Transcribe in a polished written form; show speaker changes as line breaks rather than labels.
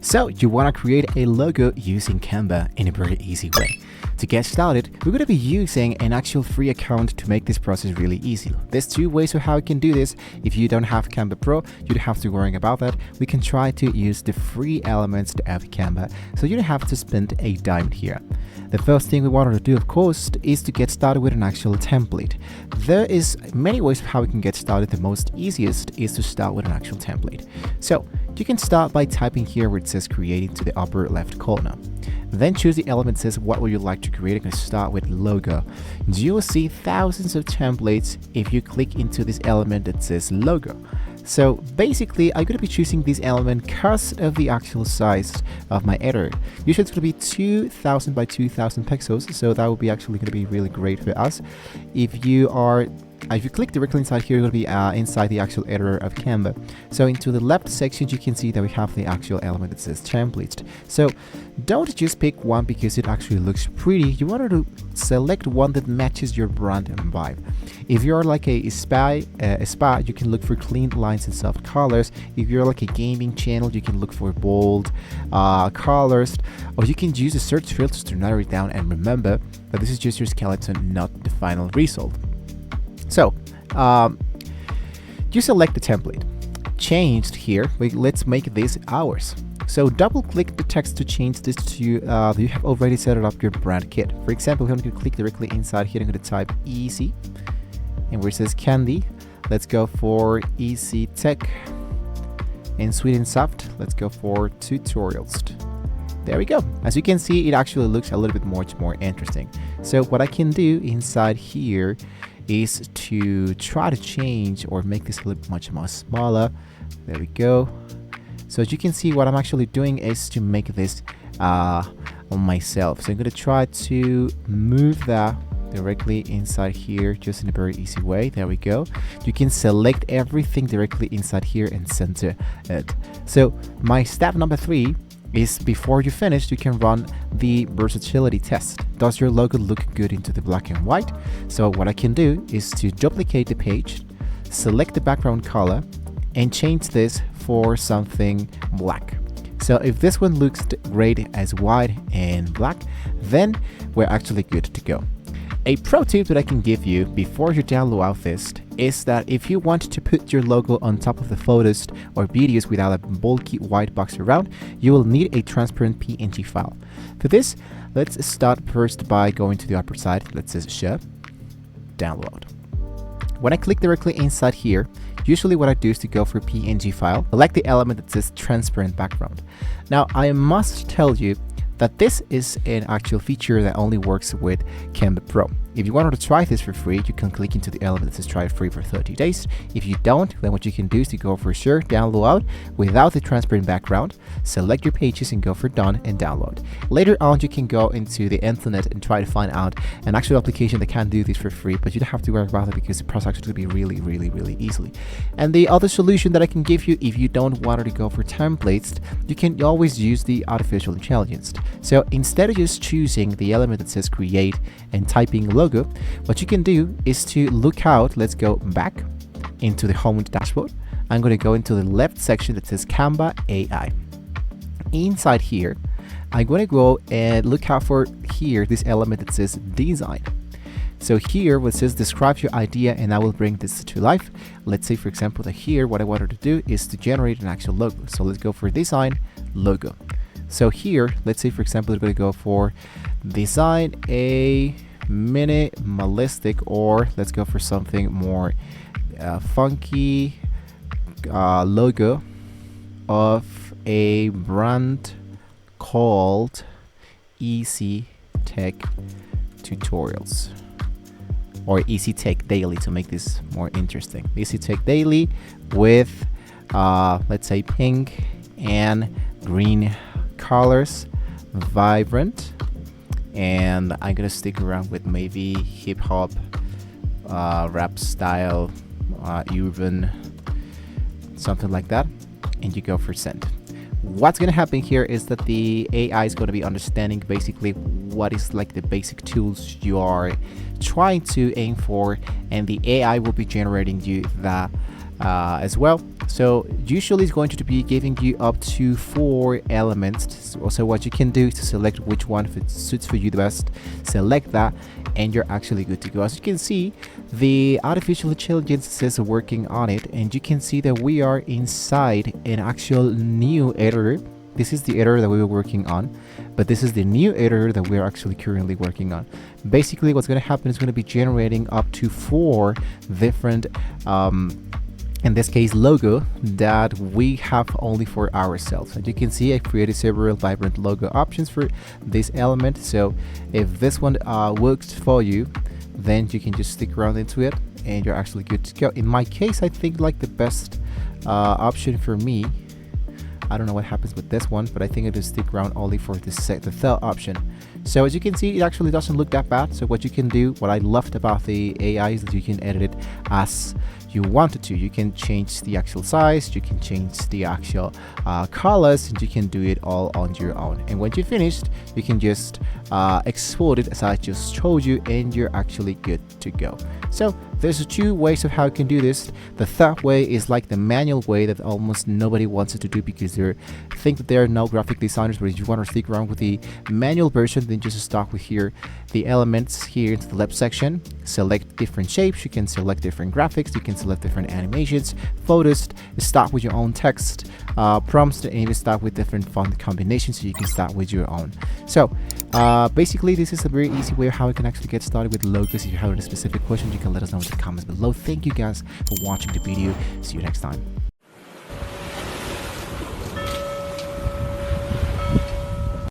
So you want to create a logo using Canva in a very easy way. To get started, we're going to be using an actual free account to make this process really easy. There's two ways of how you can do this. If you don't have Canva Pro, you don't have to worry about that. We can try to use the free elements to add Canva, so you don't have to spend a dime here. The first thing we wanted to do, of course, is to get started with an actual template. There is many ways of how we can get started. The most easiest is to start with an actual template. So you can start by typing here where it says creating to the upper left corner. Then choose the element that says what would you like to create. I'm going to start with logo. You will see thousands of templates if you click into this element that says logo. So basically, I'm going to be choosing this element because of the actual size of my editor. Usually it's going to be 2000 by 2000 pixels, so that will be actually going to be really great for us. If you click directly inside here, you're going to be inside the actual editor of Canva. So into the left section, you can see that we have the actual element that says templates. So don't just pick one because it actually looks pretty. You want to select one that matches your brand and vibe. If you're like a spa, you can look for clean lines and soft colors. If you're like a gaming channel, you can look for bold colors, or you can use the search filters to narrow it down. And remember that this is just your skeleton, not the final result. So you select the template. Changed here, let's make this ours. So double click the text to change this to you have already set it up your brand kit. For example, I'm going to click directly inside here. I'm going to type easy, and where it says candy, let's go for easy tech, and sweet and soft, let's go for tutorials. There we go. As you can see, it actually looks a little bit more interesting. So what I can do inside here is to try to change or make this a little much more smaller. There we go. So as you can see, what I'm actually doing is to make this on myself. So I'm going to try to move that directly inside here, just in a very easy way. There we go. You can select everything directly inside here and center it. So my step number 3 is, before you finish, you can run the versatility test. Does your logo look good into the black and white? So what I can do is to duplicate the page, select the background color, and change this for something black. So if this one looks great as white and black, then we're actually good to go. A pro tip that I can give you before you download out this is that if you want to put your logo on top of the photos or videos without a bulky white box around, you will need a transparent PNG file. For this, let's start first by going to the upper side. Let's say share, download. When I click directly inside here, usually what I do is to go for PNG file, select the element that says transparent background. Now I must tell you that this is an actual feature that only works with Canva Pro. If you wanted to try this for free, you can click into the element that says try it free for 30 days. If you don't, then what you can do is to go for share, download out without the transparent background, select your pages and go for done and download. Later on, you can go into the internet and try to find out an actual application that can do this for free, but you don't have to worry about it because the process actually will be really easily. And the other solution that I can give you, if you don't want to go for templates, you can always use the artificial intelligence. So instead of just choosing the element that says create and typing logo, what you can do is to look out. Let's go back into the home dashboard. I'm going to go into the left section that says Canva AI. Inside here, I'm going to go and look out for here this element that says design. So here what says describe your idea, and I will bring this to life. Let's say, for example, that here what I wanted to do is to generate an actual logo. So let's go for design logo. So here, let's say, for example, we're going to go for design a minimalistic, or let's go for something more funky logo of a brand called Easy Tech Tutorials, or Easy Tech Daily, to make this more interesting. Easy Tech Daily with let's say pink and green colors, vibrant, and I'm gonna stick around with maybe hip hop, rap style, urban, something like that, and you go for send. What's gonna happen here is that the AI is gonna be understanding basically what is like the basic tools you are trying to aim for, and the AI will be generating you the as well. So usually it's going to be giving you up to 4 elements. So what you can do is to select which one suits for you the best, select that, and you're actually good to go. As you can see, the artificial intelligence is working on it, and you can see that we are inside an actual new editor. This is the editor that we were working on, but this is the new editor that we're actually currently working on. Basically, what's going to happen is going to be generating up to 4 different in this case logo that we have only for ourselves. And you can see I created several vibrant logo options for this element. So if this one works for you, then you can just stick around into it and you're actually good to go. In my case, I think like the best option for me, I don't know what happens with this one, but I think it'll stick around only for the third option. So as you can see, it actually doesn't look that bad. So what you can do, what I loved about the AI is that you can edit it as you wanted to. You can change the actual size, you can change the actual colors, and you can do it all on your own. And when you're finished, you can just export it as I just showed you, and you're actually good to go. So there's 2 ways of how you can do this. The third way is like the manual way that almost nobody wants it to do because they think that there are no graphic designers. But if you want to stick around with the manual version, then just start with here the elements here into the left section, select different shapes, you can select different graphics, you can select different animations, photos, start with your own text, prompts, and even start with different font combinations, so you can start with your own. So basically this is a very easy way of how you can actually get started with logos. If you have any specific questions, you can let us know in the comments below. Thank you guys for watching the video. See you next time.